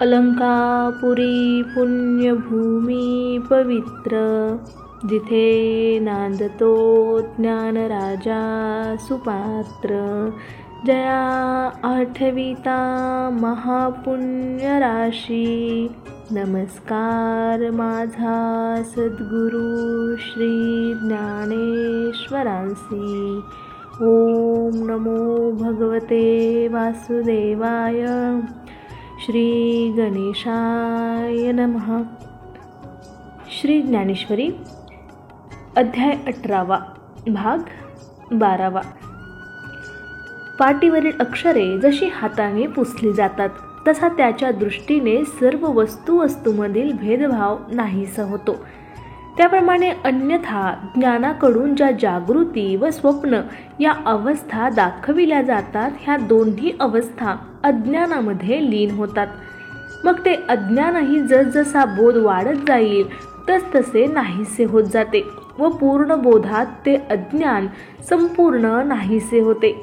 अलंकापुरी पुण्यभूमी पवित्र, जिथे नांदतो ज्ञानराजा सुपात्र. जया आठविता महापुण्यराशी, नमस्कार माझा सद्गुरु श्री ज्ञानेश्वरांसी. ओम नमो भगवते वासुदेवाय. श्री गणेशाय नमः. श्री ज्ञानेश्वरी अध्याय 18 भाग 12. पाटीवरील अक्षरे जशी हाताने पुसली जातात तसा त्याच्या दृष्टीने सर्व वस्तूमधील भेदभाव नाहीसा होतो. त्याप्रमाणे अन्यथा ज्ञानाकडून ज्या जागृती व स्वप्न या अवस्था दाखविल्या जातात, ह्या दोन्ही अवस्था अज्ञानामध्ये लीन होतात. मग ते अज्ञानही जसजसा बोध वाढत जाईल तसतसे नाहीसे होत जाते व पूर्ण बोधात ते अज्ञान संपूर्ण नाहीसे होते.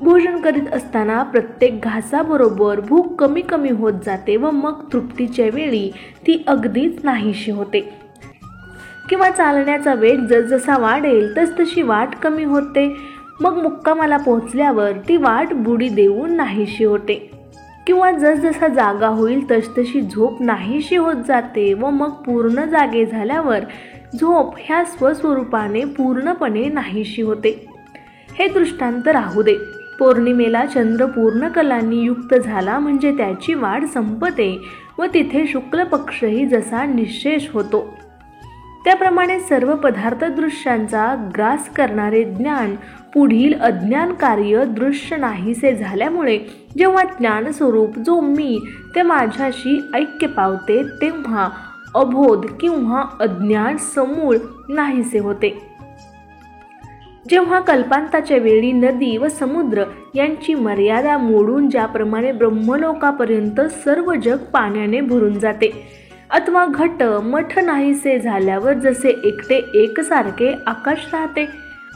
भोजन करीत असताना प्रत्येक घासाबरोबर भूक कमी कमी होत जाते व मग तृप्तीच्या वेळी ती अगदीच नाहीशी होते. किंवा चालण्याचा वेग जसजसा वाढेल तसतशी वाट कमी होते. मग मुक्कामाला पोहोचल्यावर ती वाट बुडी देऊन नाहीशी होते. किंवा जसजसा जागा होईल तसतशी झोप नाहीशी होत जाते व मग पूर्ण जागे झाल्यावर झोप ह्या स्वस्वरूपाने पूर्णपणे नाहीशी होते. हे दृष्टांत राहू दे. पौर्णिमेला चंद्र पूर्ण कलांनी युक्त झाला म्हणजे त्याची वाढ संपते व तिथे शुक्ल पक्षही जसा निःशेष होतो. त्याप्रमाणे सर्व पदार्थ दृश्यांचा ग्रास करणारे ज्ञान पुढील अज्ञान कार्य दृश्य नाहीसे झाल्यामुळे जेव्हा ज्ञानस्वरूप जो मी ते माझ्याशी ऐक्य पावते तेव्हा अबोध किंवा अज्ञान समूळ नाहीसे होते. जेव्हा कल्पांताच्या वेळी नदी व समुद्र यांची मर्यादा मोडून ज्याप्रमाणे ब्रह्मलोकापर्यंत सर्व जग पाण्याने भरून जाते, अथवा घट मठ नाहीसे झाल्यावर जसे एकटे एकसारखे आकाश राहते,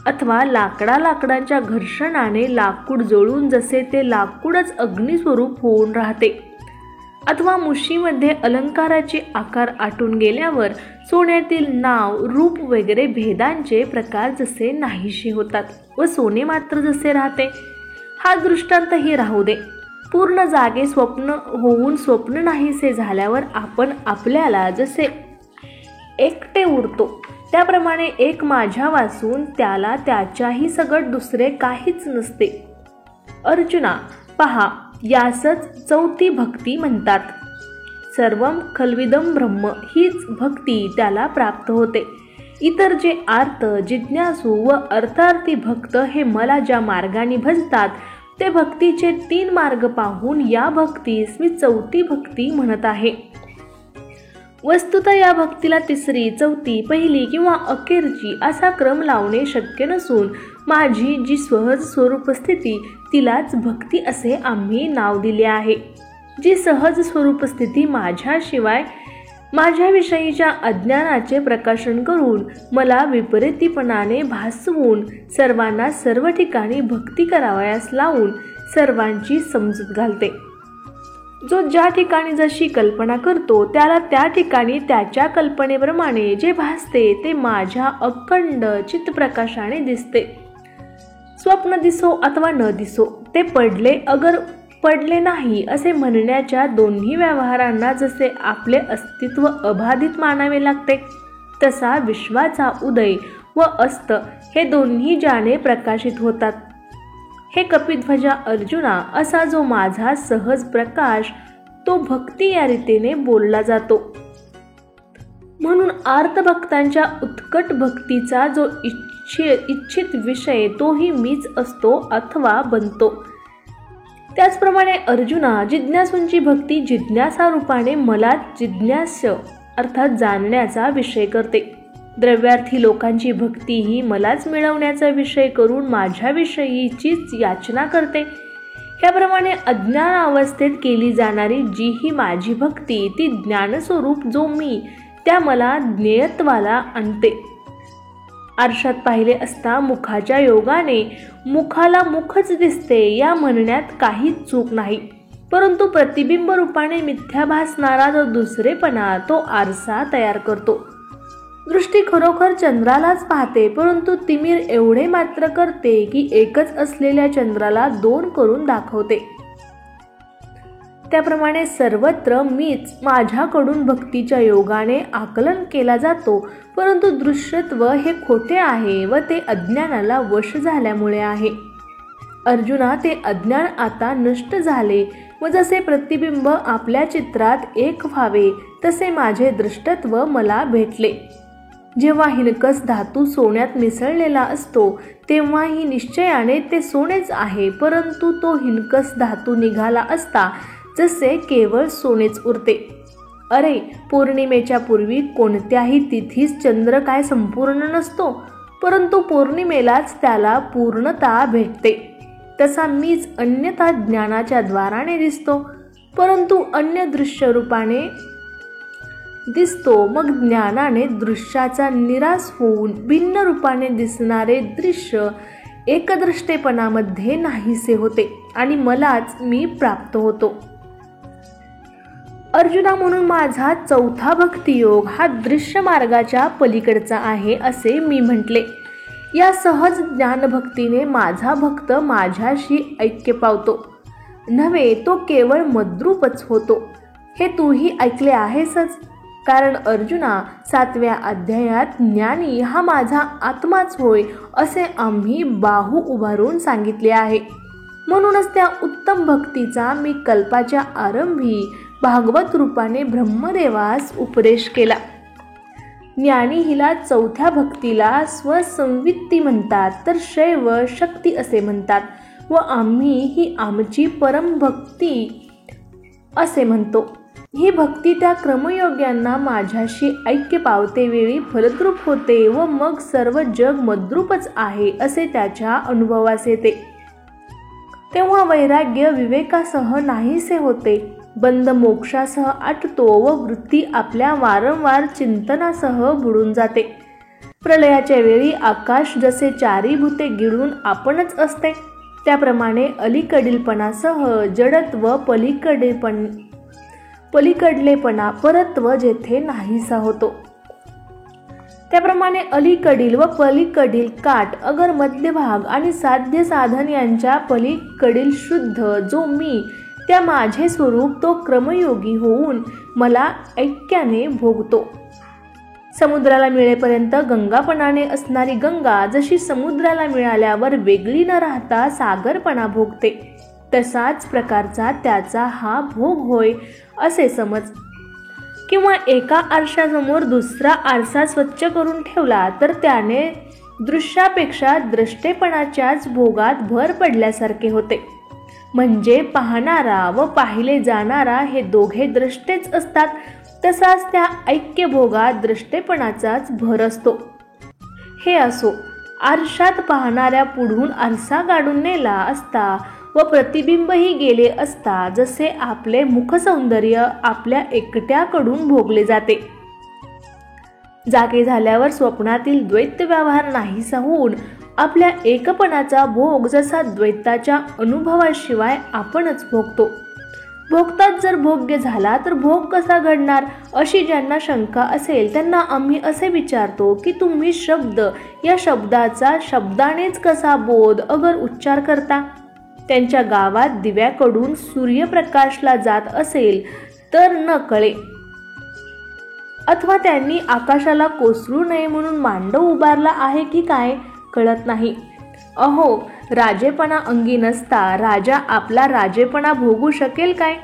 अथवा लाकडाच्या घर्षणाने लाकूड जळून जसे ते लाकूडच अग्निस्वरूप होऊन राहते, अथवा मुशीमध्ये अलंकाराचे आकार आटून गेल्यावर सोन्यातील नाव रूप वगैरे भेदांचे प्रकार जसे नाहीसे होतात व सोने मात्र जसे राहते. हा दृष्टांतही राहू दे. पूर्ण जागे स्वप्न होऊन स्वप्न नाहीसे झाल्यावर आपण आपल्याला जसे एकटे उरतो त्याप्रमाणे एक माझ्या वाचून त्याला त्याच्याही सगट दुसरे काहीच नसते. अर्जुना पहा, यासच चौथी भक्ती म्हणतात. सर्वम खल्विदम ब्रह्म हीच भक्ती त्याला प्राप्त होते. इतर जे आर्त जिज्ञासू व अर्थार्थी भक्त हे मला ज्या मार्गाने भजतात ते भक्तीचे 3 मार्ग पाहून या भक्तीस मी चौथी भक्ती म्हणत आहे. वस्तुतः या भक्तीला तिसरी, चौथी, पहिली किंवा अखेरची असा क्रम लावणे शक्य नसून माझी जी सहज स्वरूप स्थिती तिलाच भक्ती असे आम्ही नाव दिले आहे. जी सहज स्वरूप स्थिती माझ्याशिवाय माझ्याविषयीच्या अज्ञानाचे प्रकाशन करून मला विपरीतपणाने भासवून सर्वांना सर्व ठिकाणी भक्ती करावयास लावून सर्वांची समजूत घालते. जो ज्या ठिकाणी जशी कल्पना करतो त्याला त्या ठिकाणी त्याच्या कल्पनेप्रमाणे जे भासते ते माझ्या अखंड चित्तप्रकाशाने दिसते. स्वप्न दिसो अथवा न दिसो, ते पडले अगर पडले नाही असे म्हणण्याच्या दोन्ही व्यवहारांना जसे आपले अस्तित्व अबाधित मानावे लागते, तसा विश्वाचा उदय व अस्त हे दोन्ही ज्याने प्रकाशित होतात. हे कपिध्वजा अर्जुना, असा जो माझा सहज प्रकाश तो भक्ती या रीतीने बोलला जातो. म्हणून आर्तभक्तांच्या उत्कट भक्तीचा जो इच्छित विषय तोही मीच असतो अथवा बनतो. त्याचप्रमाणे अर्जुना, जिज्ञासूंची भक्ती जिज्ञासा रूपाने मला जिज्ञास्य अर्थात जाणण्याचा विषय करते. द्रव्यार्थी लोकांची भक्ती ही मलाच मिळवण्याचा विषय करून माझ्याविषयीचीच याचना करते. ह्याप्रमाणे अज्ञान अवस्थेत केली जाणारी जी ही माझी भक्ती ती ज्ञानस्वरूप जो मी त्या मला ज्ञेयत्वाला आणते. आरशात पाहिले असता मुखाच्या योगाने मुखाला मुखच दिसते या म्हणण्यात काहीच चूक नाही. परंतु प्रतिबिंब रूपाने मिथ्या भासणारा जो दुसरेपणा तो आरसा तयार करतो. दृष्टी खरोखर चंद्रालाच पाहते, परंतु तिमिर एवढे मात्र करते की एकच असलेल्या चंद्राला दोन करून दाखवते. त्याप्रमाणे सर्वत्र मीच माझ्याकडून भक्तीच्या योगाने आकलन केला जातो, परंतु दृश्यत्व हे खोटे आहे व ते अज्ञानाला वश झाल्यामुळे आहे. अर्जुना, ते अज्ञान आता नष्ट झाले व जसे प्रतिबिंब आपल्या चित्रात एक व्हावे तसे माझे दृष्टत्व मला भेटले. जेव्हा हिणकस धातू सोन्यात मिसळलेला असतो तेव्हाही निश्चयाने ते सोनेच आहे, परंतु तो हिणकस धातू निघाला असता जसे केवळ सोनेच उरते. अरे, पौर्णिमेच्या पूर्वी कोणत्याही तिथीस चंद्र काय संपूर्ण नसतो, परंतु पौर्णिमेलाच त्याला पूर्णता भेटते. तसा मीच अन्यथा ज्ञानाच्या द्वाराने दिसतो, परंतु अन्य दृश्य रूपाने दिसतो. मग ज्ञानाने दृश्याचा निराश होऊन भिन्न रूपाने दिसणारे दृश्य एकदृष्टेपणामध्ये नाहीसे होते आणि मलाच मी प्राप्त होतो. अर्जुना, म्हणून माझा चौथा भक्तियोग हा दृश्य मार्गाच्या पलीकडचा आहे असे मी म्हटले. या सहज ज्ञानभक्तीने माझा भक्त माझ्याशी ऐक्य पावतो नव्हे, तो केवळ मद्रूपच होतो. हे तूही ऐकले आहेसच. कारण अर्जुना, 7व्या अध्यायात ज्ञानी हा माझा आत्माच होय असे आम्ही बाहू उभारून सांगितले आहे. म्हणूनच त्या उत्तम भक्तीचा मी कल्पाच्या आरंभी भागवत रूपाने ब्रह्मदेवास उपदेश केला. ज्ञानी हिला चौथ्या भक्तीला स्वसंवित्ती म्हणतात, तर शैव शक्ती असे म्हणतात व आम्ही ही आमची परमभक्ती असे म्हणतो. ही भक्ती त्या क्रमयोग्यांना माझ्याशी ऐक्य पावते वेळी फलद्रूप होते व मग सर्व जग मद्रूपच आहे असे त्याच्या अनुभवास येते. तेव्हा वैराग्य विवेकासह नाहीसे होते, बंध मोक्षासह आटतो व वृत्ती आपल्या वारंवार चिंतनासह बुडून जाते. प्रलयाच्या वेळी आकाश जसे चारी भूते गिळून आपणच असते, त्याप्रमाणे अलीकडीलपणासह जडत्व पलीकडलेपणा परत्व जेथे नाहीसा होतो. त्याप्रमाणे अलीकडील व पलीकडील काट अगर मध्यभाग आणि साध्य साधन यांच्या पलीकडील शुद्ध जो मी त्या माझे स्वरूप तो क्रमयोगी होऊन मला ऐक्याने भोगतो. समुद्राला मिळेपर्यंत गंगापणाने असणारी गंगा जशी समुद्राला मिळाल्यावर वेगळी न राहता सागरपणा भोगते, तसाच प्रकारचा त्याचा हा भोग होय असे समज. किंवा एका आरशासमोर दुसरा आरसा स्वच्छ करून ठेवला तर त्याने दृश्यापेक्षा द्रष्टेपणाच्याच भोगात भर पडल्यासारखे होते. म्हणजे पाहणारा व पाहिले जाणारा हे दोघे द्रष्टेच असतात, तसाच त्या ऐक्य भोगात द्रष्टेपणाचाच भर असतो. हे असो, आरशात पाहणाऱ्या पुढून आरसा काढून नेला असता व प्रतिबिंबही गेले असता जसे आपले मुखसौंदर्य आपल्या एकट्याकडून भोगले जाते. जागे झाल्यावर स्वप्नातील द्वैत व्यवहार नाहीसा होऊन आपल्या एकपणाचा भोग जसा द्वैताच्या अनुभवाशिवाय आपणच भोगतो. भोगताच जर भोग्य झाला तर भोग कसा घडणार अशी ज्यांना शंका असेल त्यांना आम्ही असे विचारतो की तुम्ही शब्द या शब्दाचा शब्दानेच कसा बोध अगर उच्चार करता. त्यांच्या गावात दिव्याकडून सूर्यप्रकाशला जात असेल तर न कळे, अथवा त्यांनी आकाशाला कोसळू नये म्हणून मांडव उभारला आहे की काय कळत नाही. अहो, राजेपणा अंगी नसता राजा आपला राजेपणा भोगू शकेल काय?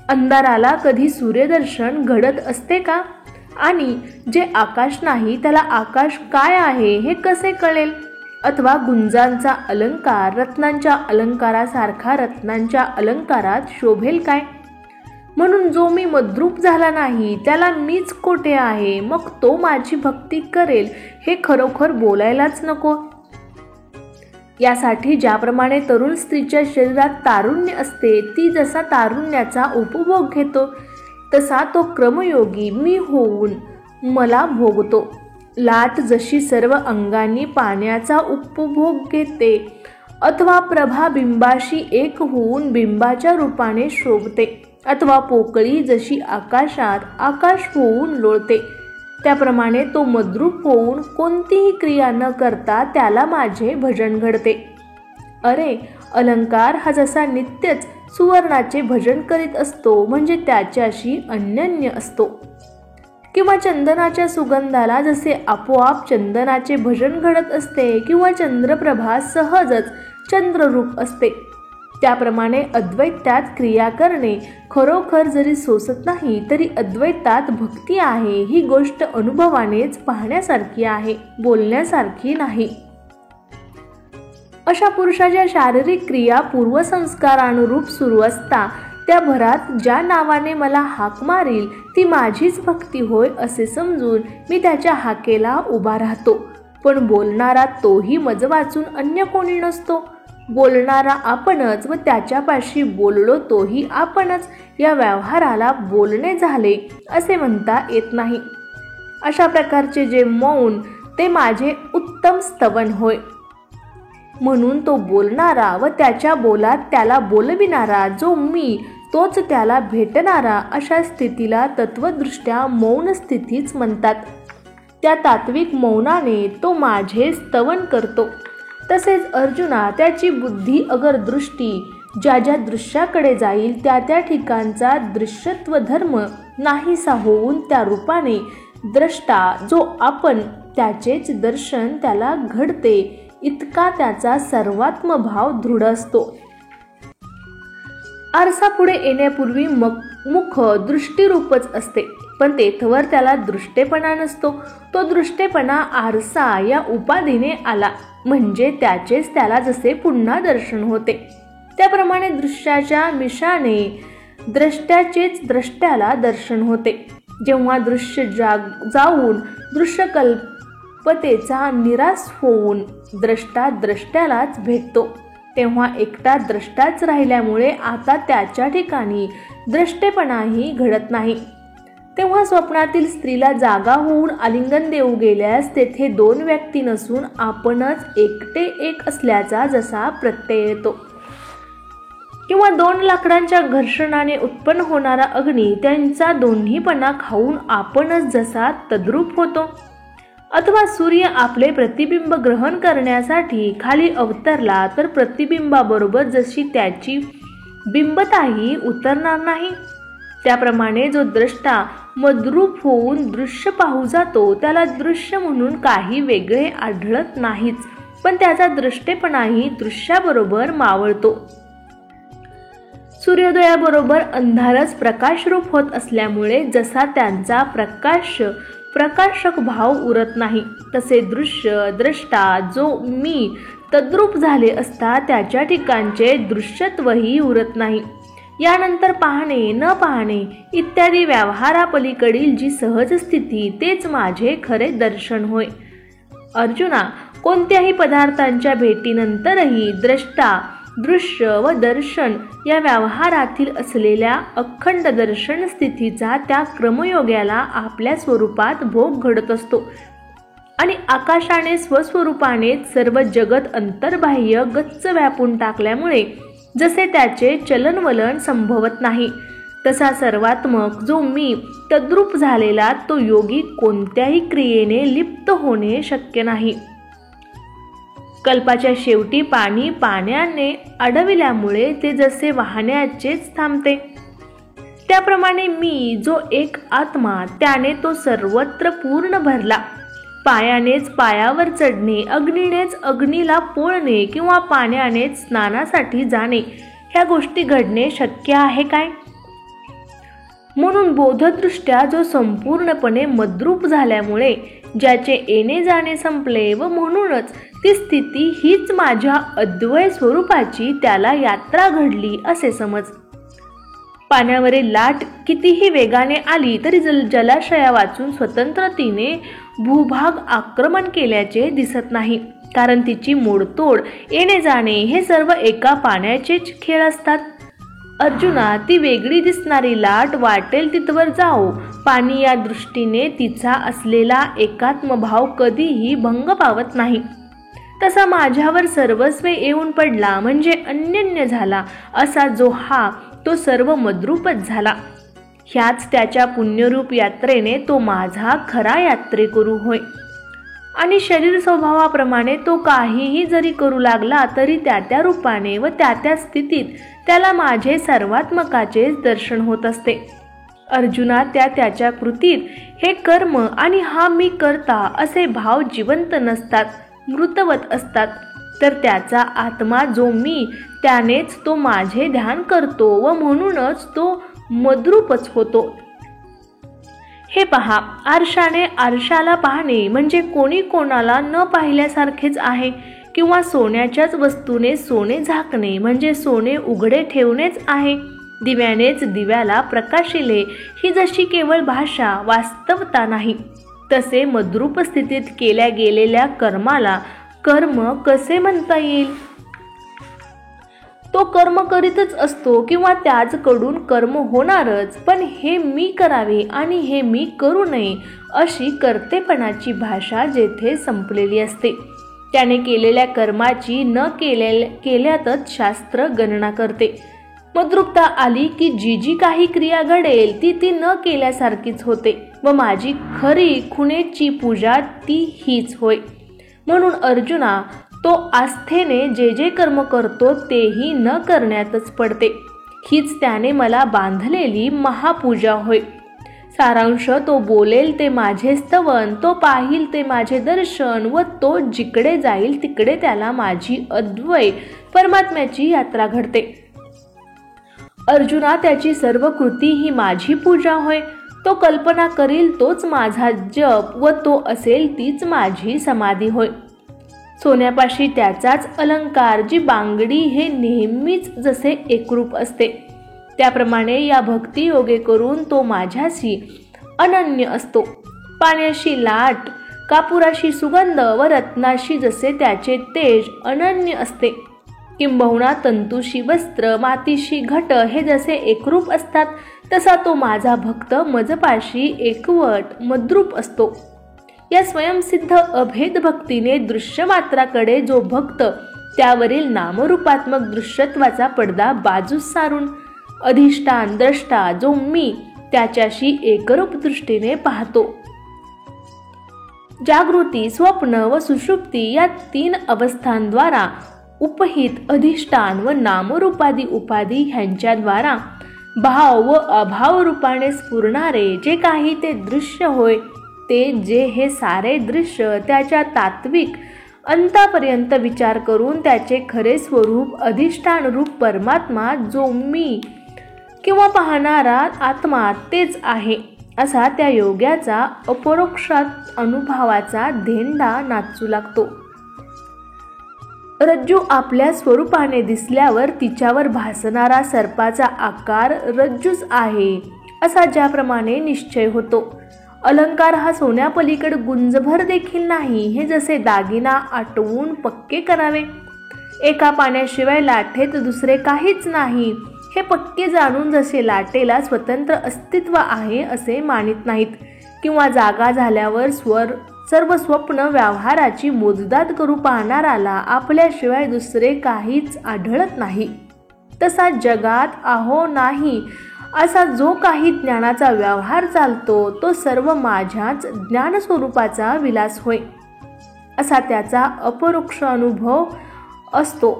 अंधाराला कधी सूर्यदर्शन घडत असते का? आणि जे आकाश नाही त्याला आकाश काय आहे हे कसे कळेल? अथवा गुंजांचा अलंकार रत्नांच्या अलंकारासारखा रत्नांच्या अलंकारात शोभेल काय? म्हणून जो मी मद्रूप झाला नाही त्याला मीच कोठे आहे, मग तो माझी भक्ती करेल हे खरोखर बोलायलाच नको. यासाठी ज्याप्रमाणे तरुण स्त्रीच्या शरीरात तारुण्य असते, ती जसा तारुण्याचा उपभोग घेतो तसा तो क्रमयोगी मी होऊन मला भोगतो. लाट जशी सर्व अंगांनी पाण्याचा उपभोग घेते अथवा प्रभा बिंबाशी एक होऊन बिंबाच्या रूपाने शोभते, अथवा पोकळी जशी आकाशात आकाश होऊन लोळते, त्याप्रमाणे तो मद्रूप होऊन कोणतीही क्रिया न करता त्याला माझे भजन घडते. अरे, अलंकार हा जसा नित्यच सुवर्णाचे भजन करीत असतो म्हणजे त्याच्याशी अनन्य असतो, किंवा चंदनाच्या सुगंधाला जसे आपोआप चंदनाचे भजन घडत असते, किंवा चंद्रप्रभा सहजच चंद्ररूप असते, त्याप्रमाणे अद्वैतात क्रिया करणे खरोखर जरी सोसत नाही तरी अद्वैतात भक्ती आहे ही गोष्ट अनुभवानेच पाहण्यासारखी आहे, बोलण्यासारखी नाही. अशा पुरुषाच्या शारीरिक क्रिया पूर्वसंस्कारानुरूप सुरू असता त्या भरात ज्या नावाने मला हाक मारील ती माझीच भक्ती होय असे समजून मी त्याच्या हाकेला उभा राहतो. पण बोलणारा तोही मज वाचून अन्य कोणी नसतो. बोलणारा आपणच व त्याच्यापाशी बोललो तोही आपणच. या व्यवहाराला बोलणे झाले असे म्हणता येत नाही. अशा प्रकारचे जे मौन ते माझे उत्तम स्तवन होय. म्हणून तो बोलणारा व त्याच्या बोलात त्याला बोलविणारा जो मी तोच त्याला भेटणारा अशा स्थितीला तत्वदृष्ट्या मौन स्थितीच म्हणतात. त्या तात्विक मौनाने तो माझे स्तवन करतो. तसेच अर्जुना, त्याची बुद्धी अगर दृष्टी ज्या ज्या दृश्याकडे जाईल त्या त्या ठिकाणचा दृश्यत्व धर्म नाहीसा होऊन त्या रूपाने द्रष्टा जो आपण त्याचेच दर्शन त्याला घडते इतका त्याचा सर्वात्म भाव दृढ असतो. आरसा पुढे येण्यापूर्वी मुख दृष्टीरूपच असते, पण तेथवर त्याला दृष्टेपणा नसतो. तो दृष्टेपणा आरसा या उपाधीने आला म्हणजे त्याचेच त्याला जसे पुन्हा दर्शन होते, त्याप्रमाणे दृश्याच्या मिशाने द्रष्ट्याचेच द्रष्ट्याला दर्शन होते. जेव्हा दृश्य जाऊन दृश्यकल्पतेचा निराश होऊन द्रष्टा द्रष्ट्यालाच भेटतो, तेव्हा एकटा द्रष्टाच राहिल्यामुळे आता त्याच्या ठिकाणी द्रष्टेपणाही घडत नाही. तेव्हा स्वप्नातील स्त्रीला जागा होऊन आलिंगन देऊ गेल्यास तेथे दोन व्यक्ती नसून आपणच एकटे एक असल्याचा जसा प्रत्यय येतो, किंवा दोन लाकडांच्या घर्षणाने उत्पन्न होणारा अग्नी त्यांचा दोन्हीपणा खाऊन आपणच जसा तद्रूप होतो, अथवा सूर्य आपले प्रतिबिंब ग्रहण करण्यासाठी खाली अवतरला तर प्रतिबिंबाबरोबर जशी त्याची बिंबताही उतरणार नाही, त्याप्रमाणे जो द्रष्टा मद्रूप होऊन दृश्य पाहू जातो त्याला दृश्य म्हणून काही वेगळे आढळत नाहीच, पण त्याचा दृष्टेपणाही दृश्याबरोबर मावळतो. सूर्योदयाबरोबर अंधारच प्रकाशरूप होत असल्यामुळे जसा त्यांचा प्रकाशक भाव उरत नाही, तसे दृश्य द्रष्टा जो मी तद्रूप झाले असता त्याच्या ठिकाणचे दृश्यत्वही उरत नाही. यानंतर पाहणे न पाहणे इत्यादी व्यवहारापलीकडील जी सहज स्थिती तेच माझे खरे दर्शन होय. अर्जुना, कोणत्याही पदार्थांच्या भेटीनंतरही द्रष्टा दृश्य व दर्शन या व्यवहारातील असलेल्या अखंड दर्शन स्थितीचा त्या क्रमयोग्याला आपल्या स्वरूपात भोग घडत असतो, आणि आकाशाने स्वस्वरूपाने सर्व जगत अंतर्बाह्य गच्च व्यापून टाकल्यामुळे जसे त्याचे चलनवलन संभवत नाही, तसा सर्वात्मक जो मी तद्रूप झालेला तो योगी कोणत्याही क्रियेने लिप्त होणे शक्य नाही. कल्पाच्या शेवटी पाणी पाण्याने अडविल्यामुळे ते जसे वाहण्याचेच थांबते, त्याप्रमाणे मी जो एक आत्मा त्याने तो सर्वत्र पूर्ण भरला. पायानेच पायावर चढणे, अग्नीनेच अग्नीला पोळणे किंवा पाण्यानेच स्नानासाठी जाणे ह्या गोष्टी घडणे शक्य आहे काय? म्हणून बोधदृष्ट्या जो संपूर्णपणे मद्रूप झाल्यामुळे ज्याचे येणे जाणे संपले व म्हणूनच ती स्थिती हीच माझ्या अद्वय स्वरूपाची त्याला यात्रा घडली असे समज. पाण्यावरील लाट कितीही वेगाने आली तरी जलाशया वाचून स्वतंत्रतेने भूभाग आक्रमण केल्याचे दिसत नाही, कारण तिची मोडतोड येणे जाणे हे सर्व एका पाण्याचेच खेळ असतात. अर्जुना, ती वेगळी दिसणारी लाट वाटेल तिथवर जाओ, पाणी या दृष्टीने तिचा असलेला एकात्मभाव कधीही भंग पावत नाही. तसा माझ्यावर सर्वस्व येऊन पडला म्हणजे अनन्य झाला असा जो हा तो सर्व मद्रूपच झाला. ह्याच त्याच्या पुण्यरूप यात्रेने तो माझा खरा यात्रेकरू होय. आणि शरीर स्वभावाप्रमाणे तो काहीही जरी करू लागला तरी त्या रूपाने व त्या स्थितीत त्याला माझे सर्वात्मकाचेच दर्शन होत असते. अर्जुना, त्याच्या कृतीत हे कर्म आणि हा मी करता असे भाव जिवंत नसतात, मृतवत असतात. तर त्याचा आत्मा जो मी त्यानेच तो माझे ध्यान करतो व म्हणूनच तो मद्रूपच होतो. हे पहा, आरशाने आरशाला पाहणे म्हणजे कोणी कोणाला न पाहिल्यासारखेच आहे, किंवा सोन्याच्याच वस्तूने सोने झाकणे म्हणजे सोने उघडे ठेवणेच आहे. दिव्यानेच दिव्याला प्रकाशिले ही जशी केवळ भाषा, वास्तवता नाही. तसे मद्रूप स्थितीत केल्या गेलेल्या कर्माला कर्म कसे म्हणता येईल? तो कर्म करीतच असतो किंवा त्याचकडून कर्म होणारच, पण हे मी करावे आणि हे मी करू नये अशी कर्तेपणाची भाषा जेथे संपलेली असते. त्याने केलेल्या कर्माची न केल्यातच शास्त्र गणना करते. मद्रूपता आली की जी काही क्रिया घडेल ती न केल्यासारखीच होते व माझी खरी खुणेची पूजा ती हीच होय. म्हणून अर्जुना, तो आस्थेने जे कर्म करतो तेही न करण्यातच पडते. हीच त्याने मला बांधलेली महापूजा होय. सारांश, तो बोलेल ते माझे स्तवन, तो पाहिल ते माझे दर्शन व तो जिकडे जाईल तिकडे त्याला माझी अद्वय परमात्म्याची यात्रा घडते. अर्जुना, त्याची सर्व कृती ही माझी पूजा होय. तो कल्पना करील तोच माझा जप व तो असेल तीच माझी समाधी होय. सोन्यापाशी त्याचाच अलंकार, जी बांगडी हे नेहमीच जसे एकरूप असते त्याप्रमाणे या भक्ती योगे करून तो माझ्याशी अनन्य असतो. पाण्याशी लाट, कापुराशी सुगंध व रत्नाशी जसे त्याचे तेज अनन्य असते, किंबहुना तंतूशी वस्त्र, मातीशी घट हे जसे एकरूप असतात, तसा तो माझा भक्त मजपाशी एकवट मद्रूप असतो. या स्वयंसिद्ध अभेद भक्तीने दृश्यमात्राकडे जो भक्त त्यावरील नामरूपात्मक दृश्यत्वाचा पडदा बाजूस सारून अधिष्ठान द्रष्टा जो मी त्याच्याशी एकरूप दृष्टीने पाहतो. जागृती, स्वप्न व सुषुप्ती या 3 अवस्थांद्वारा उपहित अधिष्ठान व नामरूपादी उपाधी ह्यांच्याद्वारा भाव व अभाव रूपाने स्फुरणारे जे काही ते दृश्य होय, ते जे हे सारे दृश्य त्याच्या तात्विक अंतापर्यंत विचार करून त्याचे खरे स्वरूप अधिष्ठान रूप परमात्मा जो मी किंवा पाहणारा आत्मा तेच आहे असा त्या योग्याचा अपरोक्षात अनुभवाचा धेंडा नाचू लागतो. रज्जू आपल्या स्वरूपाने दिसल्यावर तिच्यावर भासणारा सर्पाचा आकार रज्जूच आहे असा ज्याप्रमाणे निश्चय होतो. अलंकार हा सोन्यापलीकडे गुंजभर देखील नाही हे जसे दागिना आटवून पक्के करावे. एका पाण्याशिवाय लाटेत दुसरे काहीच नाही हे पक्के जाणून जसे लाटेला स्वतंत्र अस्तित्व आहे असे मानित नाहीत, किंवा जागा झाल्यावर सर्व स्वप्न व्यवहाराची मोजदाद करू पाहणाराला आपल्याशिवाय दुसरे काहीच आढळत नाही. तसा जगात आहो नाही असा जो काही ज्ञानाचा व्यवहार चालतो तो सर्व माझ्याच ज्ञानस्वरूपाचा विलास होय असा त्याचा अपरोक्ष अनुभव असतो.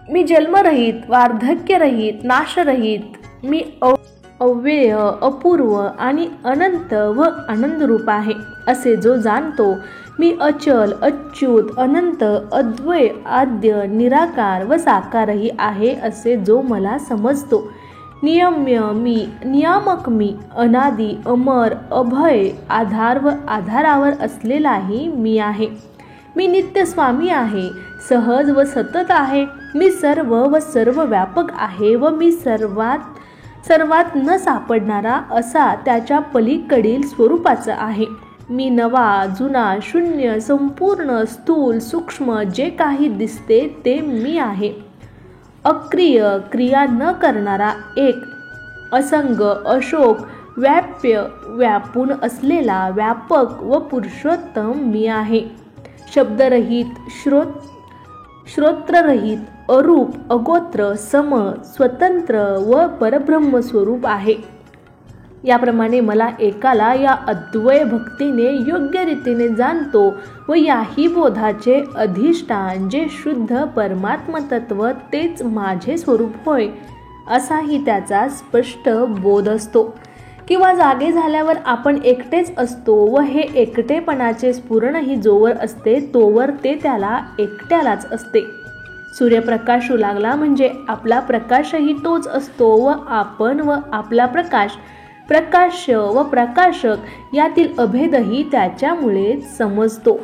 मी जन्मरहित, वार्धक्यरहित, नाशरहित, मी अव्यय, अपूर्व आणि अनंत व आनंदरूप आहे असे जो जाणतो, मी अचल, अच्युत, अनंत, अद्वय, आद्य, निराकार व साकारही आहे असे जो मला समजतो, नियम्य मी, नियामक मी, अनादी, अमर, अभय, आधार व आधारावर असलेलाही मी आहे, मी नित्य स्वामी आहे, सहज व सतत आहे, मी सर्व व सर्व व्यापक आहे व मी सर्वात न सापडणारा असा त्याच्या पलीकडील स्वरूपाचा आहे. मी नवा, जुना, शून्य, संपूर्ण, स्थूल, सूक्ष्म जे काही दिसते ते मी आहे. अक्रिय, क्रिया न करणारा एक, असंग, अशोक, व्याप्य, व्यापून असलेला व्यापक व पुरुषोत्तम मी आहे. शब्दरहित, श्रोत्ररहित, अरूप, अगोत्र, सम, स्वतंत्र व परब्रह्म स्वरूप आहे. याप्रमाणे मला एकाला या अद्वय भक्तीने योग्य रीतीने जाणतो व याही बोधाचे अधिष्ठान जे शुद्ध परमात्म तत्व तेच माझे स्वरूप होय असाही त्याचा स्पष्ट बोध असतो. किंवा जागे झाल्यावर आपण एकटेच असतो व हे एकटेपणाचे स्फुरणही जोवर असते तोवर ते त्याला एकट्यालाच असते. सूर्यप्रकाशू लागला म्हणजे आपला प्रकाशही तोच असतो व आपण व आपला प्रकाश, प्रकाश्य व प्रकाशक यातील अभेदही त्याच्यामुळेच समजतो.